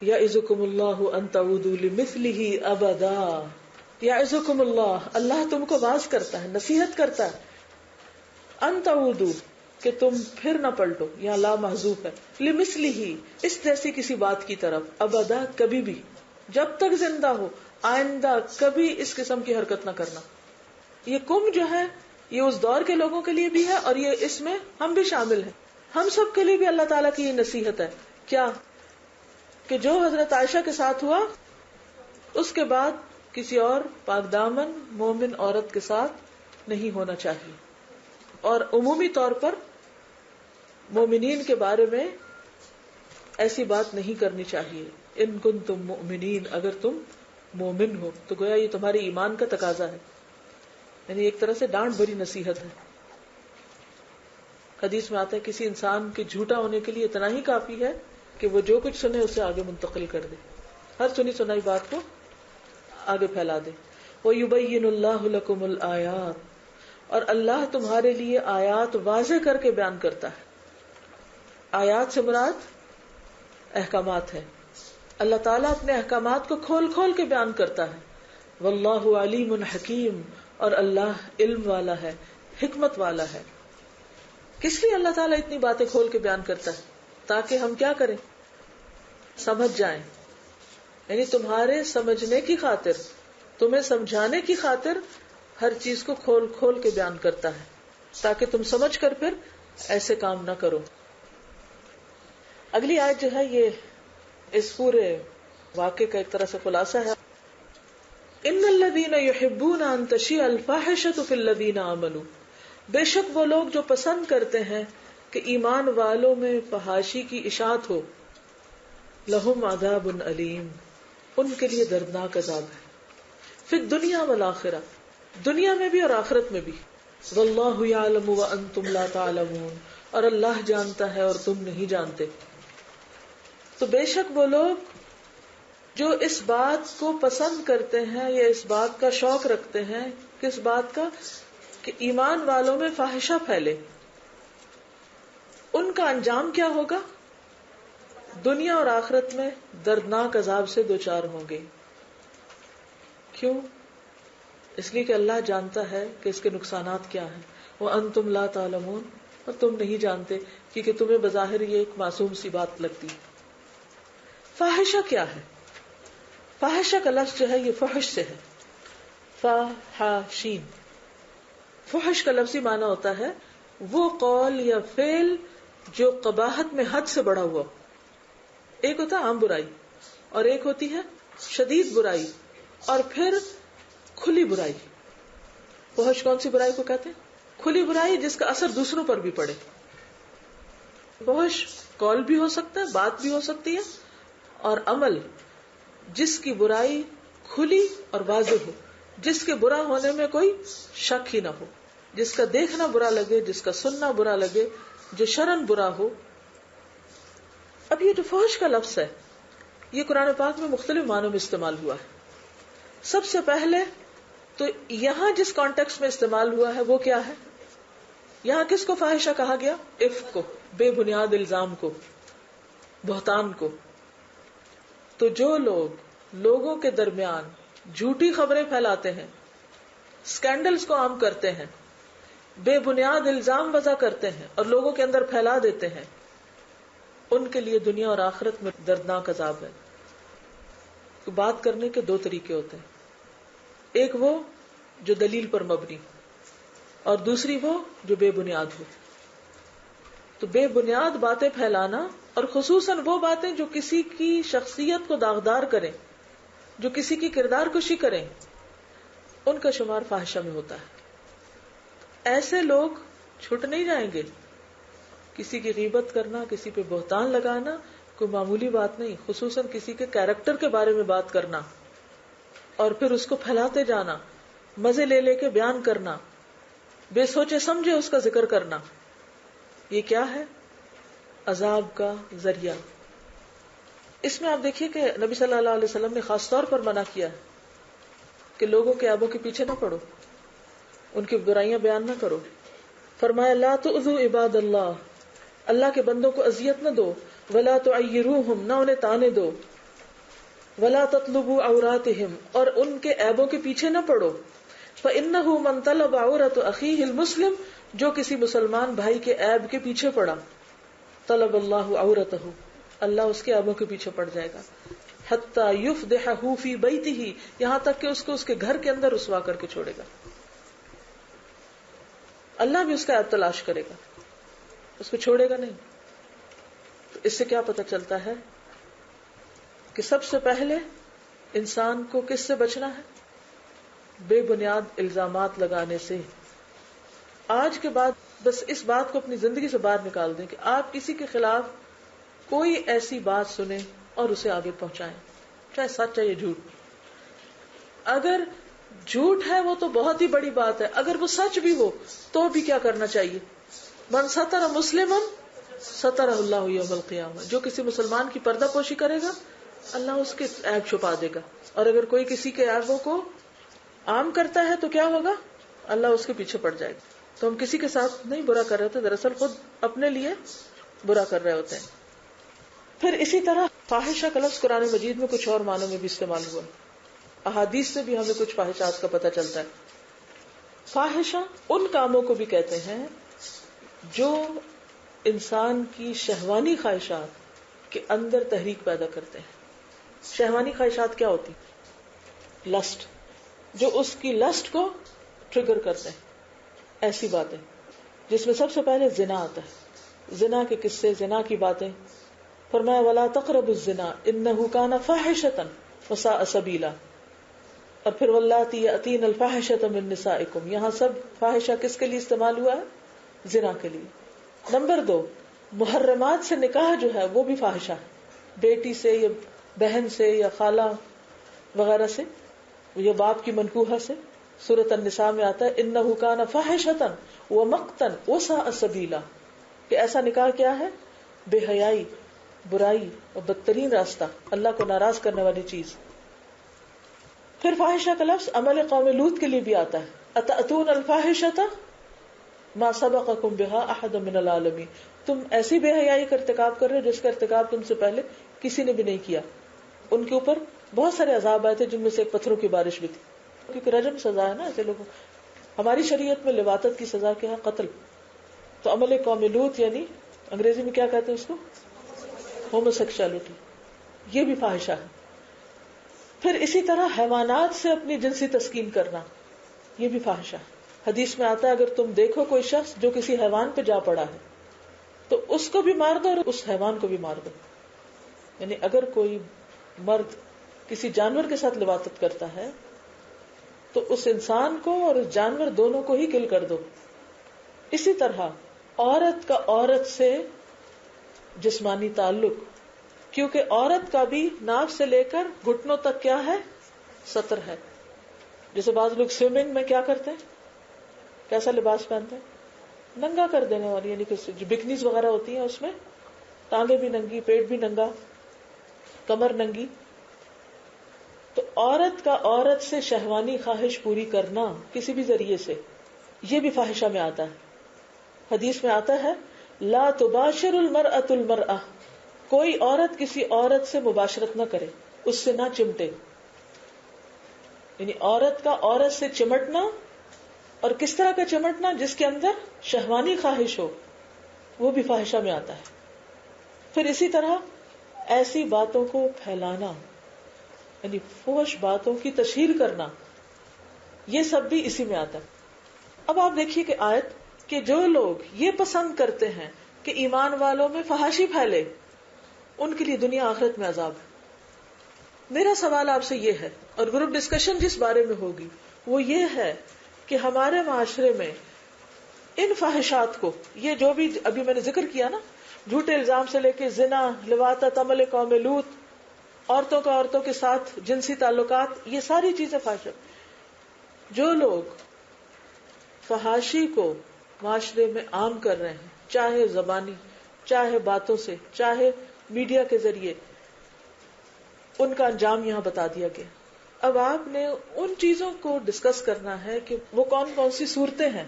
یعظکم اللہ ان تعودوا لمثلہ ابدا. یعظکم اللہ، اللہ تم کو واعظ کرتا ہے، نصیحت کرتا ہے، ان تعودوا کہ تم پھر نہ پلٹو، یا لا محذوف ہے، لمثلہ اس جیسی کسی بات کی طرف، ابدا کبھی بھی، جب تک زندہ ہو آئندہ کبھی اس قسم کی حرکت نہ کرنا. یہ کم جو ہے یہ اس دور کے لوگوں کے لیے بھی ہے، اور یہ اس میں ہم بھی شامل ہیں، ہم سب کے لیے بھی اللہ تعالیٰ کی یہ نصیحت ہے. کیا کہ جو حضرت عائشہ کے ساتھ ہوا اس کے بعد کسی اور پاک دامن مومن عورت کے ساتھ نہیں ہونا چاہیے، اور عمومی طور پر مومنین کے بارے میں ایسی بات نہیں کرنی چاہیے. ان کنتم مؤمنین، اگر تم مومن ہو تو گویا یہ تمہاری ایمان کا تقاضا ہے، یعنی ایک طرح سے ڈانٹ بھری نصیحت ہے. حدیث میں آتا ہے کسی انسان کے جھوٹا ہونے کے لیے اتنا ہی کافی ہے کہ وہ جو کچھ سنے اسے آگے منتقل کر دے، ہر سنی سنائی بات کو آگے پھیلا دے. وَيُبَيِّنُ اللَّهُ لَكُمُ الْآيَاتِ، اور اللہ تمہارے لیے آیات واضح کر کے بیان کرتا ہے. آیات سے مراد احکامات ہے. اللہ تعالیٰ اپنے احکامات کو کھول کھول کے بیان کرتا ہے. وَاللَّهُ عَلِيمٌ حَكِيمٌ، اور اللہ علم والا ہے، حکمت والا ہے. کس لیے اللہ تعالیٰ اتنی باتیں کھول کے بیان کرتا ہے؟ تاکہ ہم کیا کریں؟ سمجھ جائیں. یعنی تمہارے سمجھنے کی خاطر، تمہیں سمجھانے کی خاطر ہر چیز کو کھول کھول کے بیان کرتا ہے، تاکہ تم سمجھ کر پھر ایسے کام نہ کرو. اگلی آیت جو ہے یہ اس پورے واقعے کا ایک طرح سے خلاصہ ہے. ان الذین یحبون ان تشیع الفاحشۃ فی الذین آمنوا، بے شک وہ لوگ جو پسند کرتے ہیں کہ ایمان والوں میں فحاشی کی اشاعت ہو، لہم عذاب علیم، ان کے لیے دردناک عذاب ہے، فی الدنیا والآخرہ، دنیا میں بھی اور آخرت میں بھی. واللہ یعلم وانتم لا تعلمون، اور اللہ جانتا ہے اور تم نہیں جانتے. تو بے شک وہ لوگ جو اس بات کو پسند کرتے ہیں یا اس بات کا شوق رکھتے ہیں، کس بات کا؟ کہ ایمان والوں میں فاحشہ پھیلے، ان کا انجام کیا ہوگا؟ دنیا اور آخرت میں دردناک عذاب سے دوچار ہوں گے. کیوں؟ اس لیے کہ اللہ جانتا ہے کہ اس کے نقصانات کیا ہیں. وَأَنْتُمْ لَا تَعْلَمُونَ، اور تم نہیں جانتے، کیونکہ تمہیں بظاہر یہ ایک معصوم سی بات لگتی. فاحشہ کیا ہے؟ فاحشہ کا لفظ جو ہے یہ فحش سے ہے، فاحشین. فحش کا لفظی معنی ہوتا ہے وہ قول یا فعل جو قباحت میں حد سے بڑھا ہوا. ایک ہوتا ہے عام برائی، اور ایک ہوتی ہے شدید برائی، اور پھر کھلی برائی. فحش کون سی برائی کو کہتے ہیں؟ کھلی برائی جس کا اثر دوسروں پر بھی پڑے. فحش قول بھی ہو سکتا ہے، بات بھی ہو سکتی ہے، اور عمل جس کی برائی کھلی اور واضح ہو، جس کے برا ہونے میں کوئی شک ہی نہ ہو، جس کا دیکھنا برا لگے، جس کا سننا برا لگے، جو شرعن برا ہو. اب یہ جو فحش کا لفظ ہے یہ قرآن پاک میں مختلف معنوں میں استعمال ہوا ہے. سب سے پہلے تو یہاں جس کانٹیکس میں استعمال ہوا ہے وہ کیا ہے؟ یہاں کس کو فاحشہ کہا گیا؟ افک کو، بے بنیاد الزام کو، بہتان کو. تو جو لوگ لوگوں کے درمیان جھوٹی خبریں پھیلاتے ہیں، سکینڈلز کو عام کرتے ہیں، بے بنیاد الزام وضع کرتے ہیں اور لوگوں کے اندر پھیلا دیتے ہیں، ان کے لیے دنیا اور آخرت میں دردناک عذاب ہے. تو بات کرنے کے دو طریقے ہوتے ہیں، ایک وہ جو دلیل پر مبنی، اور دوسری وہ جو بے بنیاد ہو. تو بے بنیاد باتیں پھیلانا، اور خصوصاً وہ باتیں جو کسی کی شخصیت کو داغدار کریں، جو کسی کی کردار کشی کریں، ان کا شمار فاحشہ میں ہوتا ہے. ایسے لوگ چھٹ نہیں جائیں گے. کسی کی غیبت کرنا، کسی پہ بہتان لگانا کوئی معمولی بات نہیں، خصوصاً کسی کے کیریکٹر کے بارے میں بات کرنا اور پھر اس کو پھیلاتے جانا، مزے لے لے کے بیان کرنا، بے سوچے سمجھے اس کا ذکر کرنا، یہ کیا ہے؟ عذاب کا ذریعہ. اس میں آپ دیکھیے کہ نبی صلی اللہ علیہ وسلم نے خاص طور پر منع کیا ہے کہ لوگوں کے عیبوں کے پیچھے نہ پڑو، ان کی برائیاں بیان نہ کرو. فرمایا لا تؤذوا عباد اللہ، اللہ کے بندوں کو اذیت نہ دو، ولا تعیروہم، نہ انہیں تانے دو، ولا تطلبوا عوراتهم، اور ان کے عیبوں کے پیچھے نہ پڑو. فإنه من طلب عورة أخيه المسلم، جو کسی مسلمان بھائی کے عیب کے پیچھے پڑا، طلب اللہ عورته، اللہ اس کے عیبوں کے پیچھے پڑ جائے گا. حتی یفضحہ فی بیتہ، یہاں تک کہ اس کو اس کے گھر کے اندر رسوا کر کے چھوڑے گا. اللہ بھی اس کا عیب تلاش کرے گا، اس کو چھوڑے گا نہیں. تو اس سے کیا پتہ چلتا ہے کہ سب سے پہلے انسان کو کس سے بچنا ہے؟ بے بنیاد الزامات لگانے سے. آج کے بعد بس اس بات کو اپنی زندگی سے باہر نکال دیں کہ آپ کسی کے خلاف کوئی ایسی بات سنیں اور اسے آگے پہنچائیں، چاہے سچ ہے یا جھوٹ. اگر جھوٹ ہے وہ تو بہت ہی بڑی بات ہے، اگر وہ سچ بھی ہو تو بھی کیا کرنا چاہیے؟ من ستر مسلما سترہ اللہ یوم القیامہ، جو کسی مسلمان کی پردہ پوشی کرے گا اللہ اس کے عیب چھپا دے گا. اور اگر کوئی کسی کے عیبوں کو عام کرتا ہے تو کیا ہوگا؟ اللہ اس کے پیچھے پڑ جائے گا. تو ہم کسی کے ساتھ نہیں برا کر رہے ہوتے، دراصل خود اپنے لیے برا کر رہے ہوتے ہیں. پھر اسی طرح فاحشہ کا لفظ قرآن مجید میں کچھ اور معنوں میں بھی استعمال ہوا، احادیث سے بھی ہمیں کچھ فاحشات کا پتہ چلتا ہے. فاحشہ ان کاموں کو بھی کہتے ہیں جو انسان کی شہوانی خواہشات کے اندر تحریک پیدا کرتے ہیں. شہوانی خواہشات کیا ہوتی؟ لسٹ، جو اس کی لسٹ کو ٹریگر کرتے ہیں. ایسی باتیں جس میں سب سے پہلے زنا آتا ہے، زنا کے قصے، زنا کی باتیں. فرمایا ولا تقربوا الزنا انه كان فاحشة وساء سبیلا. اور پھر واللاتی یاتین الفاحشة من نسائکم، یہاں سب فاحشہ کس کے لیے استعمال ہوا ہے؟ زنا کے لیے. نمبر 2، محرمات سے نکاح جو ہے وہ بھی فاحشہ ہے، بیٹی سے یا بہن سے یا خالہ وغیرہ سے یا باپ کی منکوحہ سے. سورۃ النساء میں آتا ہے انہ کان فاحشۃ ومقتا وساء سبیلا، کہ ایسا نکاح کیا ہے؟ بے حیائی، برائی اور بدترین راستہ، اللہ کو ناراض کرنے والی چیز. پھر فاحشہ کا لفظ عمل قوم لوط کے لیے بھی آتا ہے، اتأتون الفاحشۃ ما سبقکم بها احد من العالمین، تم ایسی بے حیائی کا ارتکاب کر رہے ہو جس کا ارتکاب تم سے پہلے کسی نے بھی نہیں کیا. ان کے اوپر بہت سارے عذاب آئے تھے جن میں سے ایک پتھروں کی بارش بھی تھی، کیونکہ رجم سزا ہے نا ایسے لوگوں. ہماری شریعت میں لواطت کی سزا کیا ہے؟ قتل. تو عمل قوم لوط یعنی انگریزی میں کیا کہتے ہیں اس کو؟ ہومو سیکشوالٹی، یہ بھی فاحشہ ہے. پھر اسی طرح حیوانات سے اپنی جنسی تسکین کرنا، یہ بھی فاحشہ ہے. حدیث میں آتا ہے اگر تم دیکھو کوئی شخص جو کسی حیوان پہ جا پڑا ہے تو اس کو بھی مار دو اور اس حیوان کو بھی مار دو. یعنی اگر کوئی مرد کسی جانور کے ساتھ لواطت کرتا ہے تو اس انسان کو اور اس جانور دونوں کو ہی کل کر دو. اسی طرح عورت کا عورت سے جسمانی تعلق، کیونکہ عورت کا بھی ناف سے لے کر گھٹنوں تک کیا ہے؟ ستر ہے. جیسے بعض لوگ سوئمنگ میں کیا کرتے ہیں، کیسا لباس پہنتے ہیں؟ ننگا کر دینے والی، یعنی کہ جو بکنیز وغیرہ ہوتی ہیں اس میں ٹانگیں بھی ننگی، پیٹ بھی ننگا، کمر ننگی. تو عورت کا عورت سے شہوانی خواہش پوری کرنا کسی بھی ذریعے سے، یہ بھی فاحشہ میں آتا ہے. حدیث میں آتا ہے لا تباشر المرأة المرأة، کوئی عورت کسی عورت سے مباشرت نہ کرے، اس سے نہ چمٹے. یعنی عورت کا عورت سے چمٹنا، اور کس طرح کا چمٹنا؟ جس کے اندر شہوانی خواہش ہو، وہ بھی فاحشہ میں آتا ہے. پھر اسی طرح ایسی باتوں کو پھیلانا، یعنی فحش باتوں کی تشہیر کرنا، یہ سب بھی اسی میں آتا ہے. اب آپ دیکھیے کہ آیت کہ جو لوگ یہ پسند کرتے ہیں کہ ایمان والوں میں فحاشی پھیلے، ان کے لیے دنیا آخرت میں عذاب ہے. میرا سوال آپ سے یہ ہے، اور گروپ ڈسکشن جس بارے میں ہوگی وہ یہ ہے کہ ہمارے معاشرے میں ان فحشات کو، یہ جو بھی ابھی میں نے ذکر کیا نا، جھوٹے الزام سے لے کے زنا، لواطت، عمل قوم لوط، عورتوں کا عورتوں کے ساتھ جنسی تعلقات، یہ ساری چیزیں فحش. جو لوگ فحاشی کو معاشرے میں عام کر رہے ہیں، چاہے زبانی، چاہے باتوں سے، چاہے میڈیا کے ذریعے، ان کا انجام یہاں بتا دیا گیا. اب آپ نے ان چیزوں کو ڈسکس کرنا ہے کہ وہ کون کون سی صورتیں ہیں،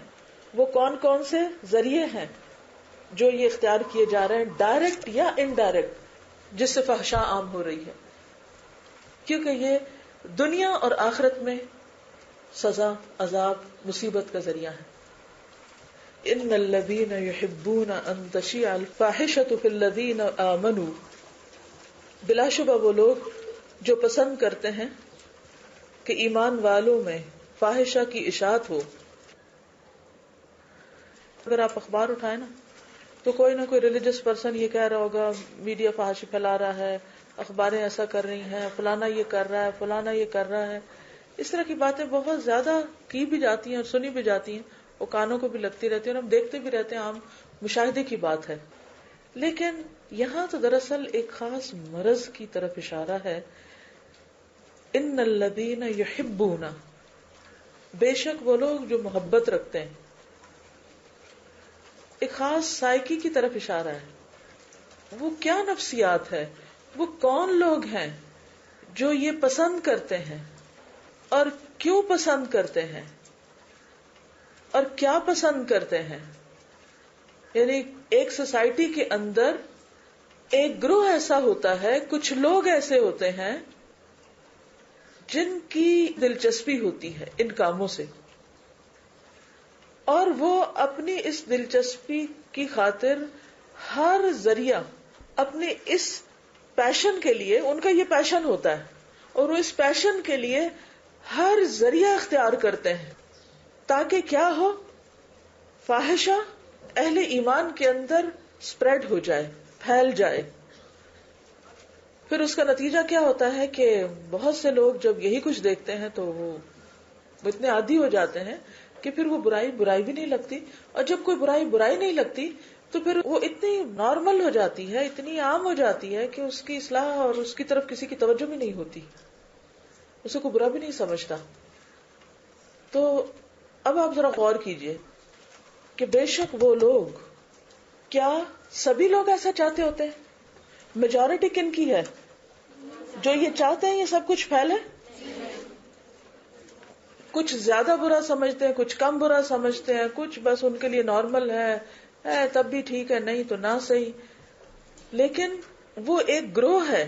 وہ کون کون سے ذریعے ہیں جو یہ اختیار کیے جا رہے ہیں، ڈائریکٹ یا انڈائریکٹ، جس سے فحشاء عام ہو رہی ہے. کیونکہ یہ دنیا اور آخرت میں سزا، عذاب، مصیبت کا ذریعہ ہے. ان الذین یحبون ان تشیع الفاحشۃ فی الذین آمنوا، بلا شبہ وہ لوگ جو پسند کرتے ہیں کہ ایمان والوں میں فاحشہ کی اشاعت ہو. اگر آپ اخبار اٹھائیں نا تو کوئی نہ کوئی ریلیجس پرسن یہ کہہ رہا ہوگا میڈیا فحاشی پھیلا رہا ہے، اخباریں ایسا کر رہی ہیں، فلانا یہ کر رہا ہے، فلانا یہ کر رہا ہے. اس طرح کی باتیں بہت زیادہ کی بھی جاتی ہیں اور سنی بھی جاتی ہیں، وہ کانوں کو بھی لگتی رہتی ہیں اور ہم دیکھتے بھی رہتے ہیں، عام مشاہدے کی بات ہے. لیکن یہاں تو دراصل ایک خاص مرض کی طرف اشارہ ہے. ان الذین یحبون، بے شک وہ لوگ جو محبت رکھتے ہیں. ایک خاص سائیکی کی طرف اشارہ ہے. وہ کیا نفسیات ہے، وہ کون لوگ ہیں جو یہ پسند کرتے ہیں اور کیوں پسند کرتے ہیں اور کیا پسند کرتے ہیں. یعنی ایک سوسائٹی کے اندر ایک گروہ ایسا ہوتا ہے، کچھ لوگ ایسے ہوتے ہیں جن کی دلچسپی ہوتی ہے ان کاموں سے، اور وہ اپنی اس دلچسپی کی خاطر ہر ذریعہ اپنے اس پیشن کے لیے، ان کا یہ پیشن ہوتا ہے اور وہ اس پیشن کے لیے ہر ذریعہ اختیار کرتے ہیں تاکہ کیا ہو، فاحشہ اہل ایمان کے اندر سپریڈ ہو جائے، پھیل جائے. پھر اس کا نتیجہ کیا ہوتا ہے کہ بہت سے لوگ جب یہی کچھ دیکھتے ہیں تو وہ اتنے عادی ہو جاتے ہیں کہ پھر وہ برائی بھی نہیں لگتی، اور جب کوئی برائی نہیں لگتی تو پھر وہ اتنی نارمل ہو جاتی ہے، اتنی عام ہو جاتی ہے کہ اس کی اصلاح اور اس کی طرف کسی کی توجہ بھی نہیں ہوتی، اسے کوئی برا بھی نہیں سمجھتا. تو اب آپ ذرا غور کیجئے کہ بے شک وہ لوگ، کیا سبھی لوگ ایسا چاہتے ہوتے ہیں؟ میجورٹی کن کی ہے جو یہ چاہتے ہیں یہ سب کچھ پھیلے؟ کچھ زیادہ برا سمجھتے ہیں، کچھ کم برا سمجھتے ہیں، کچھ بس ان کے لیے نارمل ہے تب بھی ٹھیک ہے، نہیں تو نہ صحیح. لیکن وہ ایک گروہ ہے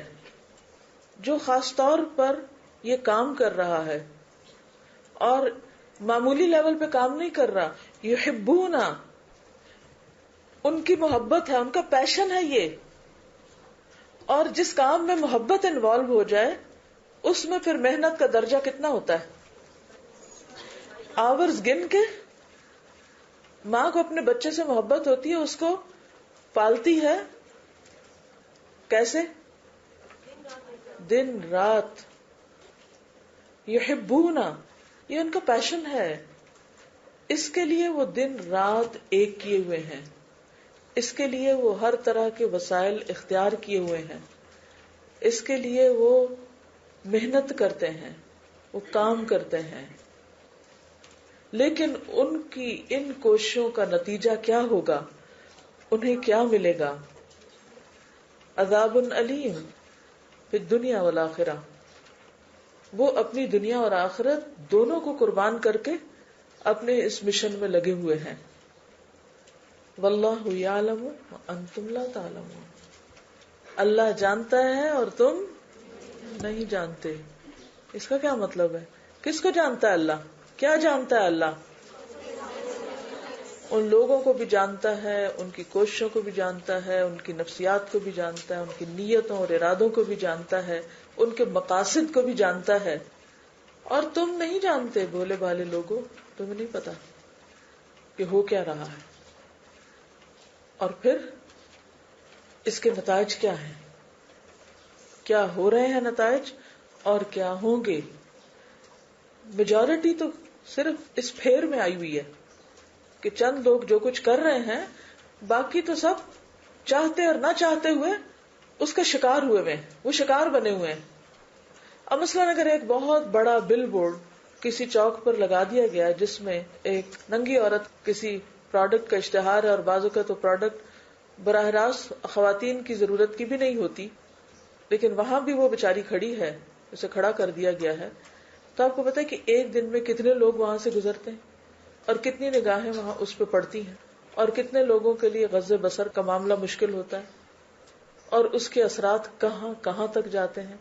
جو خاص طور پر یہ کام کر رہا ہے اور معمولی لیول پہ کام نہیں کر رہا. یحبون، ان کی محبت ہے، ان کا پیشن ہے یہ. اور جس کام میں محبت انوالو ہو جائے اس میں پھر محنت کا درجہ کتنا ہوتا ہے، آورز گن کے. ماں کو اپنے بچے سے محبت ہوتی ہے، اس کو پالتی ہے کیسے؟ دن رات. یحبون، یہ ان کا پیشن ہے، اس کے لیے وہ دن رات ایک کیے ہوئے ہیں، اس کے لیے وہ ہر طرح کے وسائل اختیار کیے ہوئے ہیں، اس کے لیے وہ محنت کرتے ہیں، وہ کام کرتے ہیں. لیکن ان کی ان کوششوں کا نتیجہ کیا ہوگا، انہیں کیا ملے گا؟ عذاب علیم فی الدنیا والآخرہ. وہ اپنی دنیا اور آخرت دونوں کو قربان کر کے اپنے اس مشن میں لگے ہوئے ہیں. واللہ یعلم وانتم لا تعلمون، اللہ جانتا ہے اور تم نہیں جانتے. اس کا کیا مطلب ہے؟ کس کو جانتا ہے اللہ؟ کیا جانتا ہے اللہ؟ ان لوگوں کو بھی جانتا ہے، ان کی کوششوں کو بھی جانتا ہے، ان کی نفسیات کو بھی جانتا ہے، ان کی نیتوں اور ارادوں کو بھی جانتا ہے، ان کے مقاصد کو بھی جانتا ہے. اور تم نہیں جانتے بھولے بھالے لوگوں، تمہیں نہیں پتا کہ ہو کیا رہا ہے. اور پھر اس کے نتائج کیا ہیں، کیا ہو رہے ہیں نتائج اور کیا ہوں گے. میجورٹی تو صرف اس پھیر میں آئی ہوئی ہے کہ چند لوگ جو کچھ کر رہے ہیں، باقی تو سب چاہتے اور نہ چاہتے ہوئے اس کا شکار ہوئے ہوئے ہیں، وہ شکار بنے ہوئے ہیں. اب مثلاً اگر ایک بہت بڑا بل بورڈ کسی چوک پر لگا دیا گیا جس میں ایک ننگی عورت کسی پروڈکٹ کا اشتہار ہے، اور بعض اوقات تو پروڈکٹ براہ راست خواتین کی ضرورت کی بھی نہیں ہوتی، لیکن وہاں بھی وہ بیچاری کھڑی ہے، اسے کھڑا کر دیا گیا ہے، تو آپ کو پتا ہے کہ ایک دن میں کتنے لوگ وہاں سے گزرتے ہیں اور کتنی نگاہیں وہاں اس پہ پڑتی ہیں، اور کتنے لوگوں کے لیے غض بصر کا معاملہ مشکل ہوتا ہے، اور اس کے اثرات کہاں کہاں تک جاتے ہیں.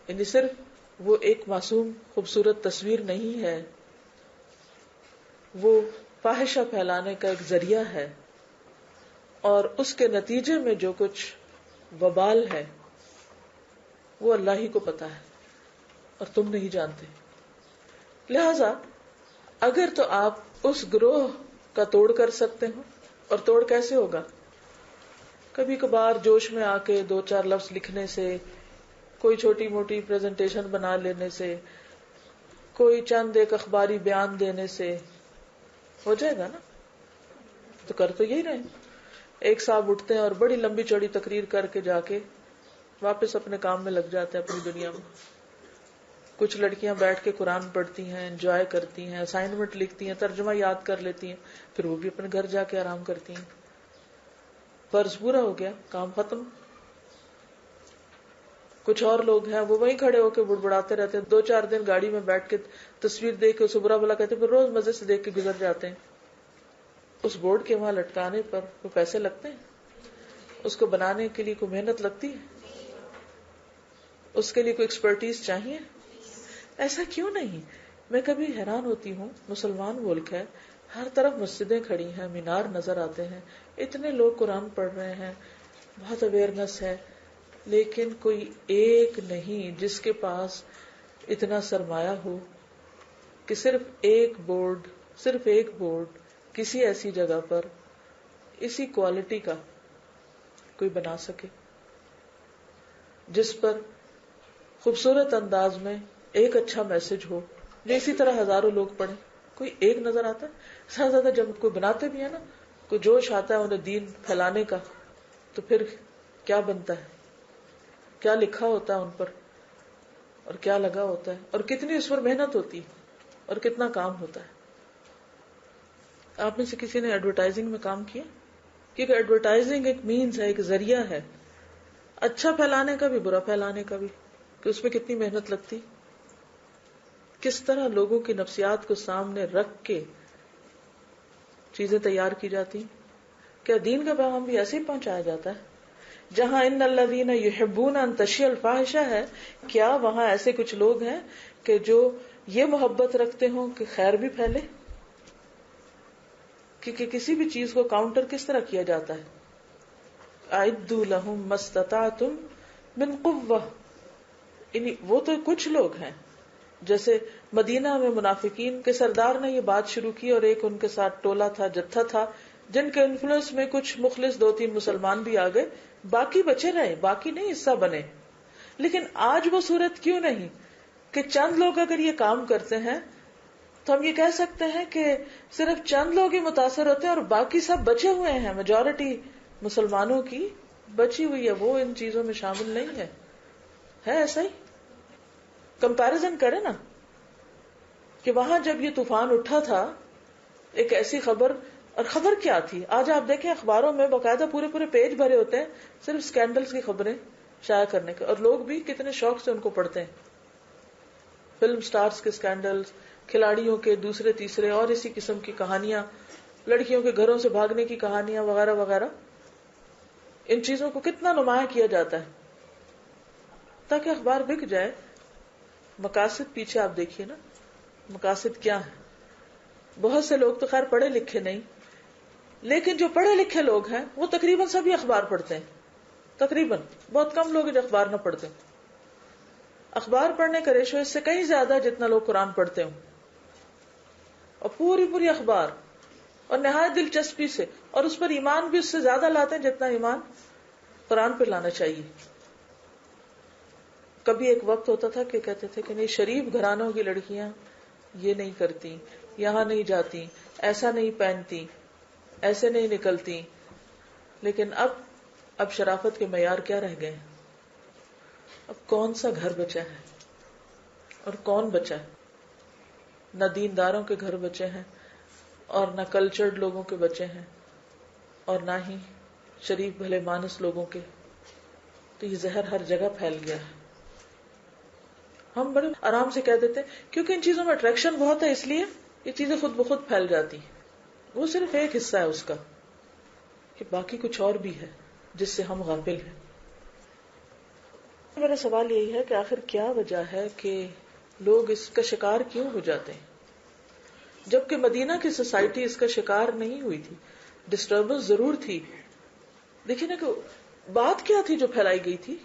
یعنی صرف وہ ایک معصوم خوبصورت تصویر نہیں ہے، وہ فاحشہ پھیلانے کا ایک ذریعہ ہے، اور اس کے نتیجے میں جو کچھ وبال ہے وہ اللہ ہی کو پتا ہے اور تم نہیں جانتے. لہذا اگر تو آپ اس گروہ کا توڑ کر سکتے ہو، اور توڑ کیسے ہوگا؟ کبھی کبھار جوش میں آ کے دو چار لفظ لکھنے سے، کوئی چھوٹی موٹی پریزنٹیشن بنا لینے سے، کوئی چند ایک اخباری بیان دینے سے ہو جائے گا نا؟ تو کر تو یہی رہے. ایک صاحب اٹھتے ہیں اور بڑی لمبی چوڑی تقریر کر کے جا کے واپس اپنے کام میں لگ جاتے ہیں اپنی دنیا میں. کچھ لڑکیاں بیٹھ کے قرآن پڑھتی ہیں، انجوائے کرتی ہیں، اسائنمنٹ لکھتی ہیں، ترجمہ یاد کر لیتی ہیں، پھر وہ بھی اپنے گھر جا کے آرام کرتی ہیں. فرض پورا ہو گیا، کام ختم. کچھ اور لوگ ہیں وہ وہیں کھڑے ہو کے بڑبڑاتے رہتے ہیں، دو چار دن گاڑی میں بیٹھ کے تصویر دیکھ کے اسے برا بلا کہتے ہیں، پھر روز مزے سے دیکھ کے گزر جاتے ہیں. اس بورڈ کے وہاں لٹکانے پر کوئی پیسے لگتے ہیں؟ اس کو بنانے کے لیے کوئی محنت لگتی ہے؟ اس کے لیے کوئی ایکسپرٹیز چاہیے؟ ایسا کیوں نہیں؟ میں کبھی حیران ہوتی ہوں، مسلمان ملک ہے، ہر طرف مسجدیں کھڑی ہیں، مینار نظر آتے ہیں، اتنے لوگ قرآن پڑھ رہے ہیں، بہت اویئرنس ہے، لیکن کوئی ایک نہیں جس کے پاس اتنا سرمایہ ہو کہ صرف ایک بورڈ کسی ایسی جگہ پر اسی کوالٹی کا کوئی بنا سکے جس پر خوبصورت انداز میں ایک اچھا میسج ہو جو اسی طرح ہزاروں لوگ پڑھیں. کوئی ایک نظر آتا ہے؟ ساتھ زیادہ جب کوئی بناتے بھی ہے نا، کوئی جوش آتا ہے انہیں دین پھیلانے کا، تو پھر کیا بنتا ہے، کیا لکھا ہوتا ہے ان پر، اور کیا لگا ہوتا ہے، اور کتنی اس پر محنت ہوتی ہے، اور کتنا کام ہوتا ہے. آپ میں سے کسی نے ایڈورٹائزنگ میں کام کیا؟ کیونکہ ایڈورٹائزنگ ایک مینز ہے، ایک ذریعہ ہے، اچھا پھیلانے کا بھی برا پھیلانے کا بھی، کہ اس میں کتنی محنت لگتی، کس طرح لوگوں کی نفسیات کو سامنے رکھ کے چیزیں تیار کی جاتی. کیا دین کا پیغام بھی ایسے ہی پہنچایا جاتا ہے؟ جہاں ان الذین یحبون ان تشیع الفاحشہ ہے، کیا وہاں ایسے کچھ لوگ ہیں کہ جو یہ محبت رکھتے ہوں کہ خیر بھی پھیلے؟ کیونکہ کسی بھی چیز کو کاؤنٹر کس طرح کیا جاتا ہے؟ اعدوا لهم ما استطعتم من قوة. یعنی وہ تو کچھ لوگ ہیں، جیسے مدینہ میں منافقین کے سردار نے یہ بات شروع کی، اور ایک ان کے ساتھ ٹولہ تھا، جتھا تھا، جن کے انفلوئنس میں کچھ مخلص دو تین مسلمان بھی آ گئے، باقی بچے رہے، باقی نہیں حصہ بنے. لیکن آج وہ صورت کیوں نہیں کہ چند لوگ اگر یہ کام کرتے ہیں تو ہم یہ کہہ سکتے ہیں کہ صرف چند لوگ ہی متاثر ہوتے ہیں اور باقی سب بچے ہوئے ہیں. میجورٹی مسلمانوں کی بچی ہوئی ہے، وہ ان چیزوں میں شامل نہیں ہے ایسا ہی. کمپیرزن کریں نا کہ وہاں جب یہ طوفان اٹھا تھا، ایک ایسی خبر، اور خبر کیا تھی؟ آج آپ دیکھیں اخباروں میں باقاعدہ پورے پیج بھرے ہوتے ہیں صرف سکینڈلز کی خبریں شائع کرنے کے، اور لوگ بھی کتنے شوق سے ان کو پڑھتے ہیں. فلم سٹارز کے سکینڈلز، کھلاڑیوں کے دوسرے تیسرے اور اسی قسم کی کہانیاں، لڑکیوں کے گھروں سے بھاگنے کی کہانیاں وغیرہ وغیرہ، ان چیزوں کو کتنا نمایاں کیا جاتا ہے تاکہ اخبار بک جائے. مقاصد پیچھے آپ دیکھیے نا، مقاصد کیا ہے؟ بہت سے لوگ تو خیر پڑھے لکھے نہیں، لیکن جو پڑھے لکھے لوگ ہیں وہ تقریباً سبھی اخبار پڑھتے ہیں. تقریباً بہت کم لوگ جو اخبار نہ پڑھتے. اخبار پڑھنے کا ریشو اس سے کہیں زیادہ ہے جتنا لوگ قرآن پڑھتے ہوں، اور پوری اخبار، اور نہایت دلچسپی سے، اور اس پر ایمان بھی اس سے زیادہ لاتے ہیں جتنا ایمان قرآن پہ لانا چاہیے. کبھی ایک وقت ہوتا تھا کہ کہتے تھے کہ نہیں، شریف گھرانوں کی لڑکیاں یہ نہیں کرتی، یہاں نہیں جاتی، ایسا نہیں پہنتی، ایسے نہیں نکلتی. لیکن اب شرافت کے معیار کیا رہ گئے ہیں؟ اب کون سا گھر بچا ہے اور کون بچا ہے؟ نہ دینداروں کے گھر بچے ہیں، اور نہ کلچرڈ لوگوں کے بچے ہیں، اور نہ ہی شریف بھلے مانس لوگوں کے. تو یہ زہر ہر جگہ پھیل گیا ہے. ہم بڑے آرام سے کہہ دیتے ہیں کیونکہ ان چیزوں میں اٹریکشن بہت ہے، اس لیے یہ چیزیں خود بخود پھیل جاتی ہیں. وہ صرف ایک حصہ ہے اس کا، کہ باقی کچھ اور بھی ہے جس سے ہم غافل ہیں. میرا سوال یہی ہے کہ آخر کیا وجہ ہے کہ لوگ اس کا شکار کیوں ہو جاتے ہیں، جبکہ مدینہ کی سوسائٹی اس کا شکار نہیں ہوئی تھی. ڈسٹربنس ضرور تھی. دیکھیے نا کہ بات کیا تھی جو پھیلائی گئی تھی.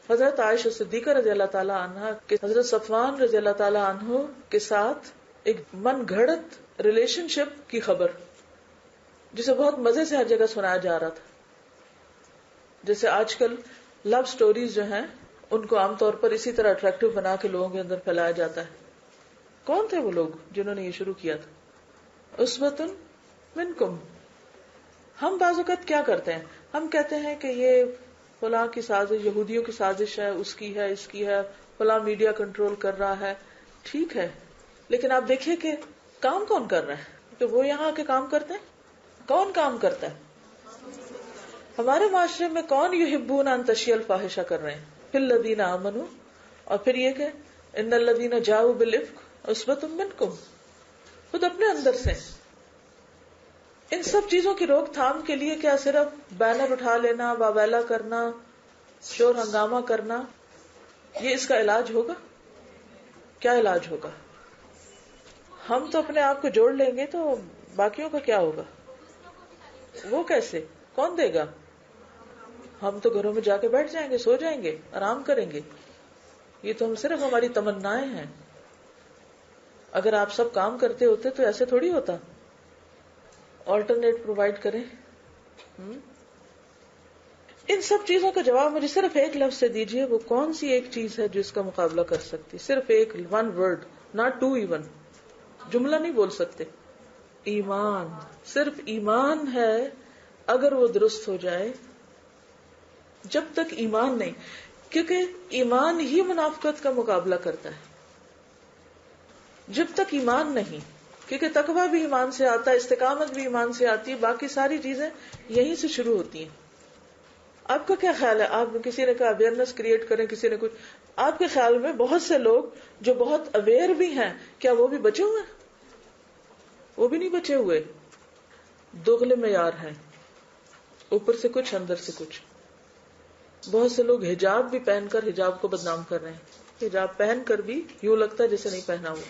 حضرت عائشہ صدیقہ رضی اللہ تعالی عنہ کے حضرت صفوان رضی اللہ تعالی عنہ کے ساتھ ایک من گھڑت ریلیشن شپ کی خبر، جسے بہت مزے سے ہر جگہ سنایا جا رہا تھا. جیسے آج کل لو سٹوریز جو ہیں ان کو عام طور پر اسی طرح اٹریکٹیو بنا کے لوگوں کے اندر پھیلایا جاتا ہے. کون تھے وہ لوگ جنہوں نے یہ شروع کیا تھا؟ اسوۃ منکم. ہم بعض اوقات کیا کرتے ہیں، ہم کہتے ہیں کہ یہ فلاں کی سازش، یہودیوں کی سازش ہے، اس کی ہے، اس کی ہے، فلاں میڈیا کنٹرول کر رہا ہے. ٹھیک ہے، لیکن آپ دیکھیے کہ کام کون کر رہا ہے؟ تو وہ یہاں آ کے کام کرتے ہیں. کون کام کرتا ہے؟ ہمارے معاشرے میں کون یحبون ان تشیع الفاحشہ کر رہے ہیں؟ فی الذین آمنوا. اور پھر یہ کہ ان الذین جاؤوا بالافک عصبۃ منکم، خود اپنے اندر سے. ان سب چیزوں کی روک تھام کے لیے کیا صرف بینر اٹھا لینا، واویلا کرنا، شور ہنگامہ کرنا، یہ اس کا علاج ہوگا؟ کیا علاج ہوگا؟ ہم تو اپنے آپ کو جوڑ لیں گے تو باقیوں کا کیا ہوگا؟ وہ کیسے؟ کون دے گا؟ ہم تو گھروں میں جا کے بیٹھ جائیں گے، سو جائیں گے، آرام کریں گے. یہ تو ہم صرف ہماری تمنائیں ہیں. اگر آپ سب کام کرتے ہوتے تو ایسے تھوڑی ہوتا. آلٹرنیٹ پرووائڈ کریں. ان سب چیزوں کا جواب مجھے صرف ایک لفظ سے دیجئے. وہ کون سی ایک چیز ہے جو اس کا مقابلہ کر سکتی؟ صرف ایک، one word, not two even. جملہ نہیں بول سکتے. ایمان. صرف ایمان ہے. اگر وہ درست ہو جائے، جب تک ایمان نہیں، کیونکہ ایمان ہی منافقت کا مقابلہ کرتا ہے. جب تک ایمان نہیں، کیونکہ تقویٰ بھی ایمان سے آتا ہے، استقامت بھی ایمان سے آتی ہے، باقی ساری چیزیں یہیں سے شروع ہوتی ہیں. آپ کا کیا خیال ہے؟ آپ کسی نے کہا اویئرنیس کریٹ کریں، کسی نے کچھ. آپ کے خیال میں بہت سے لوگ جو بہت اویئر بھی ہیں، کیا وہ بھی بچے ہوئے ہیں؟ وہ بھی نہیں بچے ہوئے. دوغلے معیار ہیں، اوپر سے کچھ اندر سے کچھ. بہت سے لوگ حجاب بھی پہن کر حجاب کو بدنام کر رہے ہیں. حجاب پہن کر بھی یوں لگتا ہے جیسے نہیں پہنا ہوا.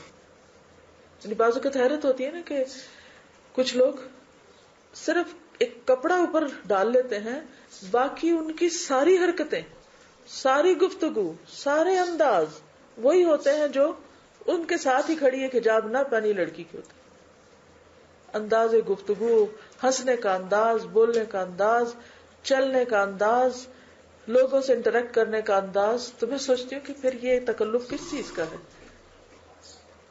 یعنی بعض اوقات حیرت ہوتی ہے نا کہ کچھ لوگ صرف ایک کپڑا اوپر ڈال لیتے ہیں، باقی ان کی ساری حرکتیں، ساری گفتگو، سارے انداز وہی ہوتے ہیں جو ان کے ساتھ ہی کھڑی ایک حجاب نہ پہنی لڑکی کی ہوتی. انداز گفتگو، ہنسنے کا انداز، بولنے کا انداز، چلنے کا انداز، لوگوں سے انٹریکٹ کرنے کا انداز. تو میں سوچتی ہوں کہ پھر یہ تکلف کس چیز کا ہے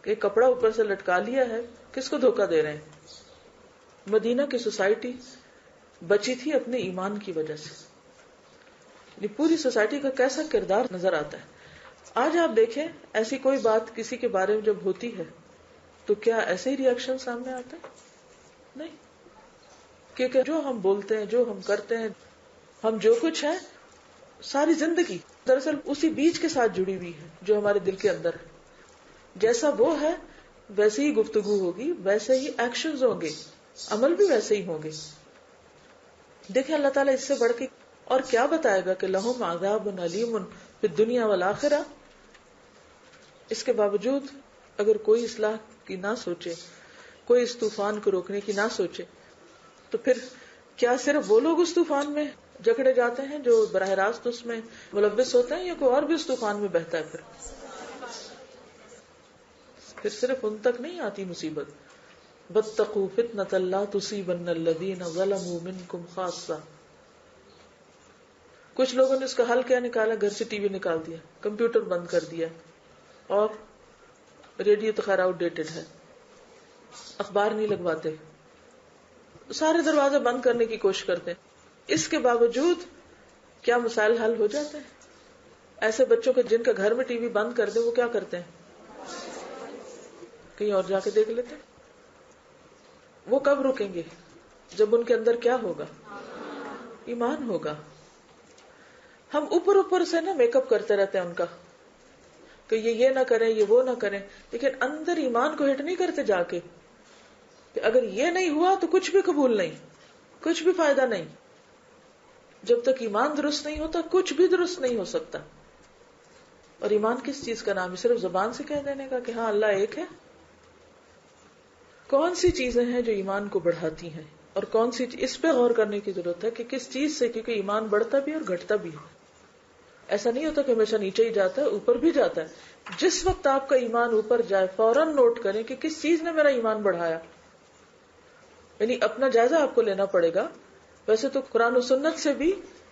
کہ کپڑا اوپر سے لٹکا لیا ہے؟ کس کو دھوکہ دے رہے ہیں؟ مدینہ کی سوسائٹی بچی تھی اپنے ایمان کی وجہ سے. یہ پوری سوسائٹی کا کیسا کردار نظر آتا ہے. آج آپ دیکھیں ایسی کوئی بات کسی کے بارے میں جب ہوتی ہے تو کیا ایسے ہی ریئیکشن سامنے آتا ہے؟ نہیں. کیونکہ جو ہم بولتے ہیں، جو ہم کرتے ہیں، ہم جو کچھ ہے، ساری زندگی دراصل اسی بیج کے ساتھ جڑی ہوئی ہے جو ہمارے دل کے اندر ہے. جیسا وہ ہے ویسے ہی گفتگو ہوگی، ویسے ہی ایکشنز ہوں گے، عمل بھی ویسے ہی ہوں گے. دیکھیں اللہ تعالیٰ اس سے بڑھ کے اور کیا بتائے گا کہ لہم عذاب علیم فی الدنیا والآخرہ. اس کے باوجود اگر کوئی اصلاح کی نہ سوچے، کوئی اس طوفان کو روکنے کی نہ سوچے، تو پھر کیا صرف وہ لوگ اس طوفان میں جکڑے جاتے ہیں جو براہ راست اس میں ملوث ہوتے ہیں، یا کوئی اور بھی اس طوفان میں بہتا ہے؟ پھر صرف ان تک نہیں آتی مصیبت. واتقوا فتنة لا تصيبن الذين ظلموا منكم خاصة. کچھ لوگوں نے اس کا حل کیا نکالا؟ گھر سے ٹی وی نکال دیا، کمپیوٹر بند کر دیا، اور ریڈیو تو خیر آؤٹ ڈیٹڈ ہے، اخبار نہیں لگواتے، سارے دروازے بند کرنے کی کوشش کرتے ہیں. اس کے باوجود کیا مسائل حل ہو جاتے ہیں؟ ایسے بچوں کو جن کا گھر میں ٹی وی بند کر دے وہ کیا کرتے ہیں؟ کہیں اور جا کے دیکھ لیتے ہیں. وہ کب رکیں گے؟ جب ان کے اندر کیا ہوگا؟ ایمان ہوگا. ہم اوپر اوپر سے نا میک اپ کرتے رہتے ہیں ان کا کہ یہ نہ کریں، یہ وہ نہ کریں، لیکن اندر ایمان کو ہٹ نہیں کرتے جا کے کہ اگر یہ نہیں ہوا تو کچھ بھی قبول نہیں، کچھ بھی فائدہ نہیں. جب تک ایمان درست نہیں ہوتا کچھ بھی درست نہیں ہو سکتا. اور ایمان کس چیز کا نام ہے؟ صرف زبان سے کہہ دینے کا کہ ہاں اللہ ایک ہے؟ کون سی چیزیں ہیں جو ایمان کو بڑھاتی ہیں اور کون سی اس پہ غور کرنے کی ضرورت ہے کہ کس چیز سے، کیونکہ ایمان بڑھتا بھی اور گھٹتا بھی ہے. ایسا نہیں ہوتا کہ ہمیشہ نیچے ہی جاتا ہے، اوپر بھی جاتا ہے. جس وقت آپ کا ایمان اوپر جائے فوراً نوٹ کریں کہ کس چیز نے میرا ایمان بڑھایا. یعنی اپنا جائزہ آپ کو لینا پڑے گا. ویسے تو قرآن و سنت سے بھی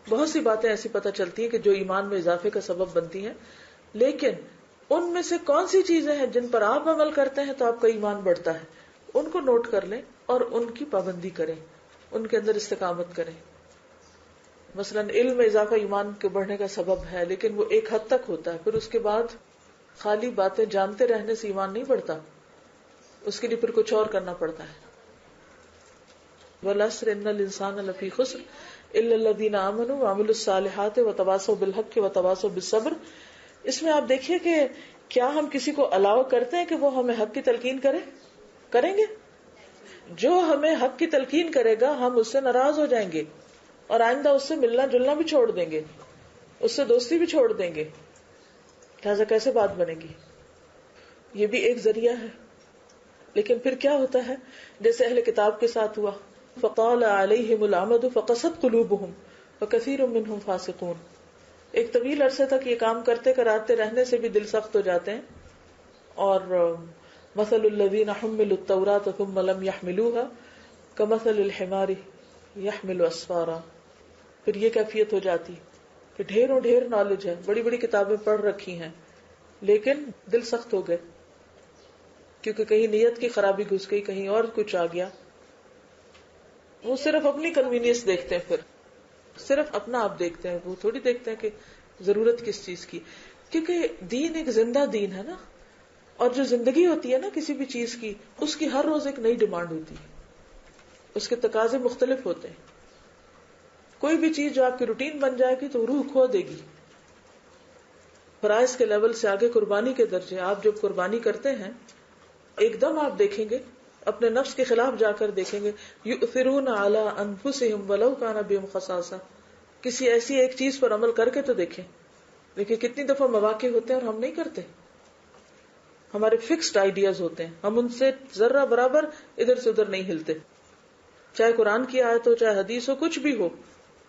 بہت سی باتیں ایسی پتہ چلتی ہیں کہ جو ایمان میں اضافے کا سبب بنتی ہیں، لیکن ان میں سے کون سی چیزیں ہیں جن پر آپ عمل کرتے ہیں تو آپ کا ایمان بڑھتا ہے، ان کو نوٹ کر لیں اور ان کی پابندی کریں، ان کے اندر استقامت کریں. مثلا علم میں اضافہ ایمان کے بڑھنے کا سبب ہے، لیکن وہ ایک حد تک ہوتا ہے. پھر اس کے بعد خالی باتیں جانتے رہنے سے ایمان نہیں بڑھتا، اس کے لیے پھر کچھ اور کرنا پڑتا ہے. وَالْعَصْرِ إِنَّ الْإِنسَانَ لَفِي خُسْرٍ إِلَّا الَّذِينَ آمَنُوا وَعَمِلُوا الصَّالِحَاتِ وَتَوَاصَوْا بِالْحَقِّ وَتَوَاصَوْا بِالصَّبْرِ. اس میں آپ دیکھیے کہ کیا ہم کسی کو الاؤ کرتے ہیں کہ وہ ہمیں حق کی تلقین کریں گے؟ جو ہمیں حق کی تلقین کرے گا ہم اس سے ناراض ہو جائیں گے اور آئندہ اس سے ملنا جلنا بھی چھوڑ دیں گے، اس سے دوستی بھی چھوڑ دیں گے. لہٰذا کیسے بات بنے گی؟ یہ بھی ایک ذریعہ ہے. لیکن پھر کیا ہوتا ہے؟ جیسے اہل کتاب کے ساتھ ہوا، فَطَالَ عَلَيْهِمُ الْأَمَدُ فَقَسَتْ قُلُوبُهُمْ وَكَثِيرٌ مِّنْهُمْ فَاسِقُونَ. ایک طویل عرصے تک یہ کام کرتے کراتے رہنے سے بھی دل سخت ہو جاتے ہیں. اور مَثَلُ الَّذِينَ حُمِّلُوا التَّوْرَاةَ ثُمَّ لَمْ يَحْمِلُوهَا كَمَثَلِ الْحِمَارِ يَحْمِلُ أَسْفَارًا. پھر یہ کیفیت ہو جاتی کہ ڈھیر نالج ہے، بڑی بڑی کتابیں پڑھ رکھی ہیں، لیکن دل سخت ہو گئے کیونکہ کہیں نیت کی خرابی گھس گئی، کہیں اور کچھ آ گیا. وہ صرف اپنی کنوینئنس دیکھتے ہیں، پھر صرف اپنا آپ دیکھتے ہیں، وہ تھوڑی دیکھتے ہیں کہ ضرورت کس چیز کی. کیونکہ دین ایک زندہ دین ہے نا، اور جو زندگی ہوتی ہے نا کسی بھی چیز کی، اس کی ہر روز ایک نئی ڈیمانڈ ہوتی ہے، اس کے تقاضے مختلف ہوتے ہیں. کوئی بھی چیز جو آپ کی روٹین بن جائے گی تو روح کھو دے گی. فرائض کے لیول سے آگے قربانی کے درجے، آپ جب قربانی کرتے ہیں ایک دم آپ دیکھیں گے اپنے نفس کے خلاف جا کر دیکھیں گے، یؤثرون علی انفسہم ولو کان بہم خصاصہ. کسی ایسی ایک چیز پر عمل کر کے تو دیکھیں. دیکھیں کتنی دفعہ مواقع ہوتے ہیں اور ہم نہیں کرتے. ہمارے فکسڈ آئیڈیاز ہوتے ہیں، ہم ان سے ذرہ برابر ادھر سے ادھر نہیں ہلتے. چاہے قرآن کی آیت ہو، چاہے حدیث ہو، کچھ بھی ہو،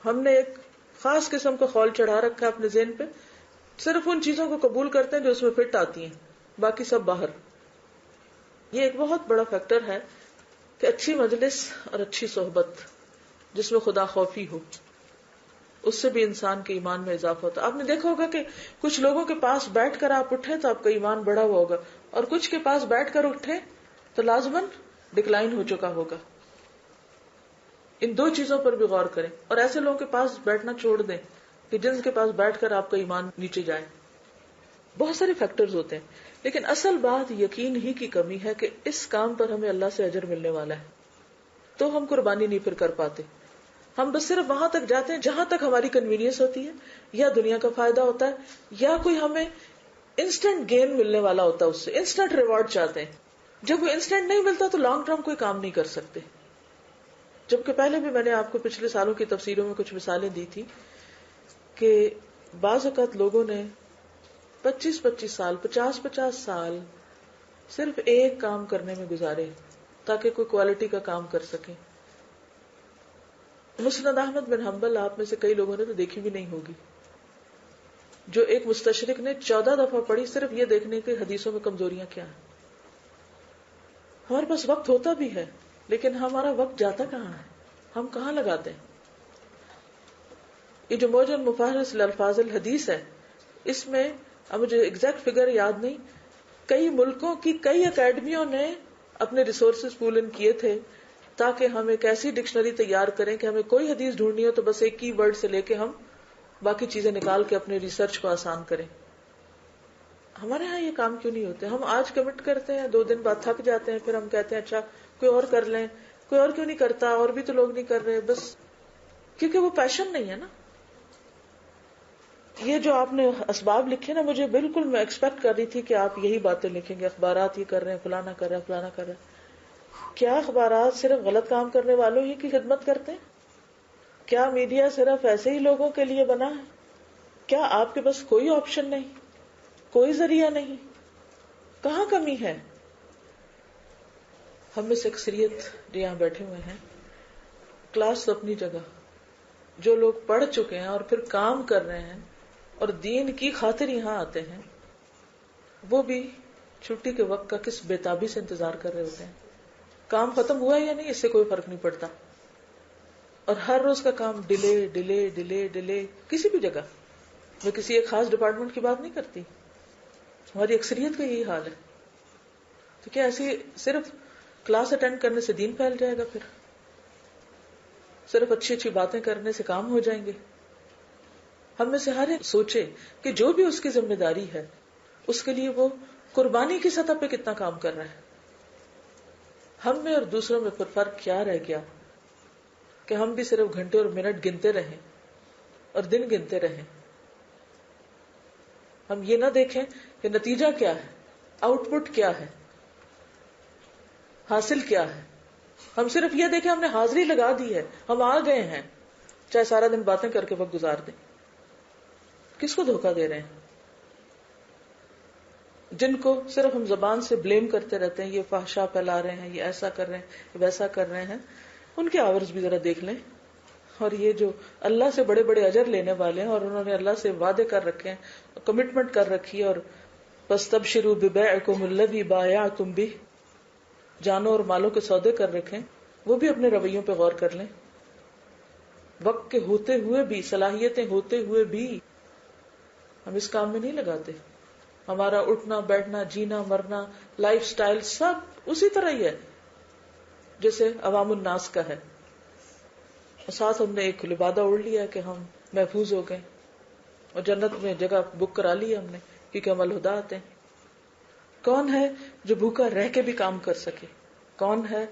ہم نے ایک خاص قسم کا خول چڑھا رکھا ہے اپنے ذہن پہ. صرف ان چیزوں کو قبول کرتے ہیں جو اس میں فٹ آتی ہیں، باقی سب باہر. یہ ایک بہت بڑا فیکٹر ہے کہ اچھی مجلس اور اچھی صحبت جس میں خدا خوفی ہو، اس سے بھی انسان کے ایمان میں اضافہ ہوتا ہے. آپ نے دیکھا ہوگا کہ کچھ لوگوں کے پاس بیٹھ کر آپ اٹھے تو آپ کا ایمان بڑھا ہوا ہوگا، اور کچھ کے پاس بیٹھ کر اٹھے تو لازماً ڈکلائن ہو چکا ہوگا. ان دو چیزوں پر بھی غور کریں، اور ایسے لوگوں کے پاس بیٹھنا چھوڑ دیں کہ جن کے پاس بیٹھ کر آپ کا ایمان نیچے جائے. بہت سارے فیکٹرز ہوتے ہیں، لیکن اصل بات یقین ہی کی کمی ہے کہ اس کام پر ہمیں اللہ سے اجر ملنے والا ہے، تو ہم قربانی نہیں پھر کر پاتے. ہم بس صرف وہاں تک جاتے ہیں جہاں تک ہماری کنوینئنس ہوتی ہے، یا دنیا کا فائدہ ہوتا ہے، یا کوئی ہمیں انسٹنٹ گین ملنے والا ہوتا ہے، اس سے انسٹنٹ ریوارڈ چاہتے ہیں. جب وہ انسٹنٹ نہیں ملتا تو لانگ ٹرم کوئی کام نہیں کر سکتے. جبکہ پہلے بھی میں نے آپ کو پچھلے سالوں کی تفسیروں میں کچھ مثالیں دی تھی کہ بعض اوقات لوگوں نے 25 سال 50 سال صرف ایک کام کرنے میں گزارے تاکہ کوئی کوالٹی کا کام کر سکے. مسند احمد بن حنبل آپ میں سے کئی لوگوں نے تو دیکھی بھی نہیں ہوگی، جو ایک مستشرق نے 14 دفعہ پڑھی صرف یہ دیکھنے کے حدیثوں میں کمزوریاں کیا ہیں. ہمارے پاس وقت ہوتا بھی ہے لیکن ہمارا وقت جاتا کہاں ہے، ہم کہاں لگاتے ہیں. یہ جو موجن مفہرس الفاظ الحدیث ہے، اس میں اب مجھے ایگزیکٹ فگر یاد نہیں، کئی ملکوں کی کئی اکیڈمیوں نے اپنے ریسورسز پول ان کیے تھے تاکہ ہم ایک ایسی ڈکشنری تیار کریں کہ ہمیں کوئی حدیث ڈھونڈنی ہو تو بس ایک کی ورڈ سے لے کے ہم باقی چیزیں نکال کے اپنے ریسرچ کو آسان کریں. ہمارے ہاں یہ کام کیوں نہیں ہوتے؟ ہم آج کمٹ کرتے ہیں، 2 دن بعد تھک جاتے ہیں، پھر ہم کہتے ہیں اچھا کوئی اور کر لیں. کوئی اور کیوں نہیں کرتا؟ اور بھی تو لوگ نہیں کر رہے. بس کیونکہ وہ پیشن نہیں ہے نا. یہ جو آپ نے اسباب لکھے نا، مجھے بالکل میں ایکسپیکٹ کر رہی تھی کہ آپ یہی باتیں لکھیں گے، اخبارات یہ کر رہے ہیں، فلانا کر رہے ہیں، فلانا کر رہے ہیں. کیا اخبارات صرف غلط کام کرنے والوں ہی کی خدمت کرتے ہیں؟ کیا میڈیا صرف ایسے ہی لوگوں کے لیے بنا ہے؟ کیا آپ کے پاس کوئی آپشن نہیں، کوئی ذریعہ نہیں؟ کہاں کمی ہے؟ ہم میں سے اکثریت جو یہاں بیٹھے ہوئے ہیں، کلاس تو اپنی جگہ، جو لوگ پڑھ چکے ہیں اور پھر کام کر رہے ہیں اور دین کی خاطر یہاں آتے ہیں، وہ بھی چھٹی کے وقت کا کس بےتابی سے انتظار کر رہے ہوتے ہیں. کام ختم ہوا یا نہیں اس سے کوئی فرق نہیں پڑتا، اور ہر روز کا کام ڈیلے ڈیلے ڈیلے ڈیلے. کسی بھی جگہ، میں کسی ایک خاص ڈپارٹمنٹ کی بات نہیں کرتی، ہماری اکثریت کا یہی حال ہے. تو کیا ایسی صرف کلاس اٹینڈ کرنے سے دین پھیل جائے گا؟ پھر صرف اچھی اچھی باتیں کرنے سے کام ہو جائیں گے؟ ہم میں سے ہر ایک سوچے کہ جو بھی اس کی ذمہ داری ہے اس کے لیے وہ قربانی کی سطح پہ کتنا کام کر رہا ہے. ہم میں اور دوسروں میں پھر فرق کیا رہ گیا کہ ہم بھی صرف گھنٹے اور منٹ گنتے رہیں اور دن گنتے رہیں. ہم یہ نہ دیکھیں کہ نتیجہ کیا ہے، آؤٹ پٹ کیا ہے، حاصل کیا ہے. ہم صرف یہ دیکھیں ہم نے حاضری لگا دی ہے، ہم آ گئے ہیں، چاہے سارا دن باتیں کر کے وقت گزار دیں. کس کو دھوکہ دے رہے ہیں؟ جن کو صرف ہم زبان سے بلیم کرتے رہتے ہیں، یہ فحشا پھیلا رہے ہیں، یہ ایسا کر رہے ہیں، ویسا کر رہے ہیں، ان کے آورز بھی ذرا دیکھ لیں. اور یہ جو اللہ سے بڑے بڑے اجر لینے والے ہیں اور انہوں نے اللہ سے وعدے کر رکھے ہیں، کمٹمنٹ کر رکھی ہے، اور فاستبشروا ببیعکم الذی بایعتم بہ، جانوں اور مالوں کے سودے کر رکھے، وہ بھی اپنے رویوں پہ غور کر لیں. وقت کے ہوتے ہوئے بھی، صلاحیتیں ہوتے ہوئے بھی ہم اس کام میں نہیں لگاتے. ہمارا اٹھنا بیٹھنا جینا مرنا لائف سٹائل سب اسی طرح ہی ہے جیسے عوام الناس کا ہے. اور ساتھ ہم نے ایک لبادہ اوڑھ لیا کہ ہم محفوظ ہو گئے اور جنت میں جگہ بک کرا لی ہم نے، کیونکہ ہم الہدا آتے ہیں. کون ہے جو بھوکا رہ کے بھی کام کر سکے؟ کون ہے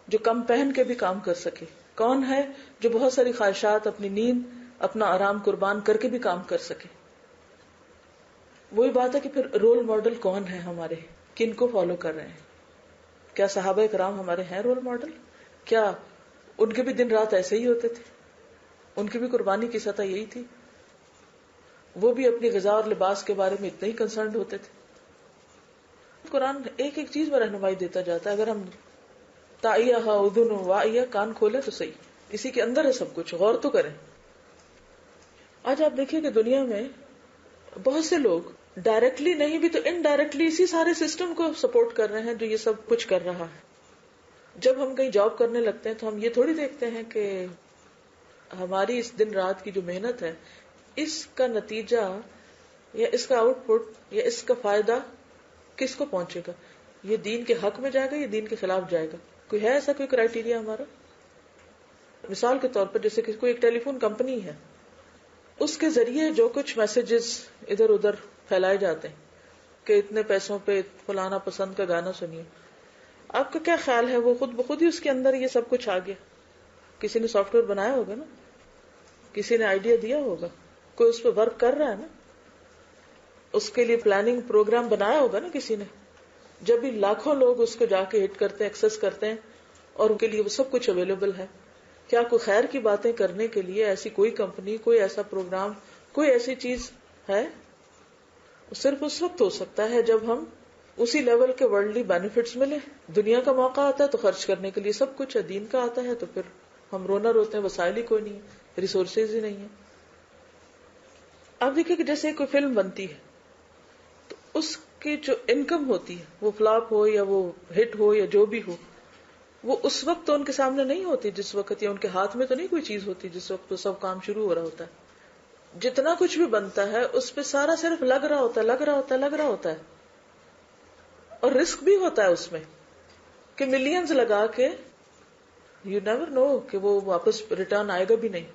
جو کم پہن کے بھی کام کر سکے؟ کون ہے جو بہت ساری خواہشات، اپنی نیند، اپنا آرام قربان کر کے بھی کام کر سکے؟ وہی بات ہے کہ پھر رول ماڈل کون ہے ہمارے، کن کو فالو کر رہے ہیں؟ کیا صحابہ کرام ہمارے ہیں رول ماڈل؟ کیا ان کے بھی دن رات ایسے ہی ہوتے تھے؟ ان کی بھی قربانی کی سطح یہی تھی؟ وہ بھی اپنی غذا اور لباس کے بارے میں اتنے ہی کنسرنڈ ہوتے تھے؟ قرآن ایک ایک چیز میں رہنمائی دیتا جاتا ہے. اگر ہم تائیہ اذن وائیہ، کان کھولے تو صحیح، اسی کے اندر ہے سب کچھ، غور تو کریں. آج آپ دیکھیں کہ دنیا میں بہت سے لوگ ڈائریکٹلی نہیں بھی تو انڈائریکٹلی اسی سارے سسٹم کو سپورٹ کر رہے ہیں جو یہ سب کچھ کر رہا ہے. جب ہم کہیں جاب کرنے لگتے ہیں تو ہم یہ تھوڑی دیکھتے ہیں کہ ہماری اس دن رات کی جو محنت ہے اس کا نتیجہ یا اس کا آؤٹ پٹ یا اس کا فائدہ کس کو پہنچے گا. یہ دین کے حق میں جائے گا یا دین کے خلاف جائے گا؟ کوئی ہے ایسا کوئی کرائیٹیریا ہمارا؟ مثال کے طور پر جیسے کہ کوئی ایک ٹیلی فون کمپنی ہے، اس کے ذریعے جو کچھ میسجز ادھر ادھر پھیلائے جاتے ہیں کہ اتنے پیسوں پہ فلانا پسند کا گانا سنیے، آپ کا کیا خیال ہے وہ خود بخود ہی اس کے اندر یہ سب کچھ آ گیا؟ کسی نے سافٹ ویئر بنایا ہوگا نا، کسی نے آئیڈیا دیا ہوگا، کوئی اس پہ ورک کر رہا ہے نا، اس کے لیے پلاننگ پروگرام بنایا ہوگا نا کسی نے. جب بھی لاکھوں لوگ اس کو جا کے ہٹ کرتے ہیں، ایکسس کرتے ہیں اور ان کے لیے وہ سب کچھ اویلیبل ہے، کیا کوئی خیر کی باتیں کرنے کے لیے ایسی کوئی کمپنی، کوئی ایسا پروگرام، کوئی ایسی چیز ہے؟ صرف اس وقت ہو سکتا ہے جب ہم اسی لیول کے ورلڈلی بینیفٹس ملے. دنیا کا موقع آتا ہے تو خرچ کرنے کے لیے سب کچھ ہے، دین کا آتا ہے تو پھر ہم رونا روتے ہیں، وسائل ہی کوئی نہیں ہے، ریسورسز ہی نہیں ہے. آپ دیکھیں کہ جیسے کوئی فلم بنتی ہے تو اس کی جو انکم ہوتی ہے، وہ فلاپ ہو یا وہ ہٹ ہو یا جو بھی ہو، وہ اس وقت تو ان کے سامنے نہیں ہوتی جس وقت، یا ان کے ہاتھ میں تو نہیں کوئی چیز ہوتی جس وقت تو سب کام شروع ہو رہا ہوتا ہے. جتنا کچھ بھی بنتا ہے اس پہ سارا صرف لگ رہا ہوتا ہے، لگ رہا ہوتا ہے، لگ رہا ہوتا ہے. اور رسک بھی ہوتا ہے اس میں کہ ملینز لگا کے یو نیور نو کہ وہ واپس ریٹرن آئے گا بھی نہیں.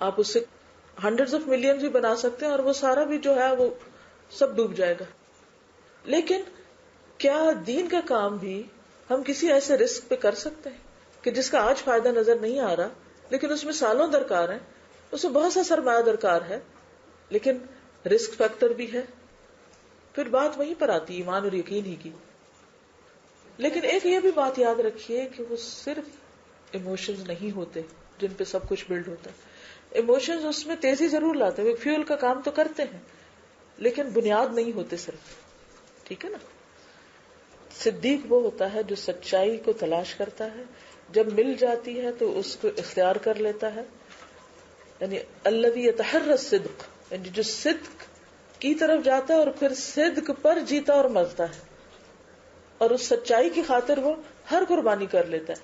آپ اس سے ہنڈریڈز آف ملینز بھی بنا سکتے ہیں اور وہ سارا بھی جو ہے وہ سب ڈوب جائے گا. لیکن کیا دین کا کام بھی ہم کسی ایسے رسک پہ کر سکتے ہیں کہ جس کا آج فائدہ نظر نہیں آ رہا لیکن اس میں سالوں درکار ہے، اس میں بہت سا سرمایہ درکار ہے، لیکن رسک فیکٹر بھی ہے؟ پھر بات وہیں پر آتی ایمان اور یقین ہی کی. لیکن ایک یہ بھی بات یاد رکھیے کہ وہ صرف ایموشنز نہیں ہوتے. جن پہ سب کچھ بلڈ ہوتا ہے. ایموشنز اس میں تیزی ضرور لاتے ہیں, فیول کا کام تو کرتے ہیں لیکن بنیاد نہیں ہوتے صرف. ٹھیک ہے نا. صدیق وہ ہوتا ہے جو سچائی کو تلاش کرتا ہے, جب مل جاتی ہے تو اس کو اختیار کر لیتا ہے. یعنی الذی یتحری الصدق, یعنی جو صدق کی طرف جاتا ہے اور پھر صدق پر جیتا اور مرتا ہے, اور اس سچائی کی خاطر وہ ہر قربانی کر لیتا ہے.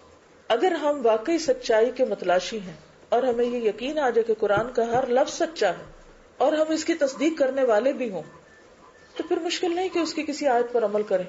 اگر ہم واقعی سچائی کے متلاشی ہیں اور ہمیں یہ یقین آ جائے کہ قرآن کا ہر لفظ سچا ہے اور ہم اس کی تصدیق کرنے والے بھی ہوں, تو پھر مشکل نہیں کہ اس کی کسی آیت پر عمل کریں.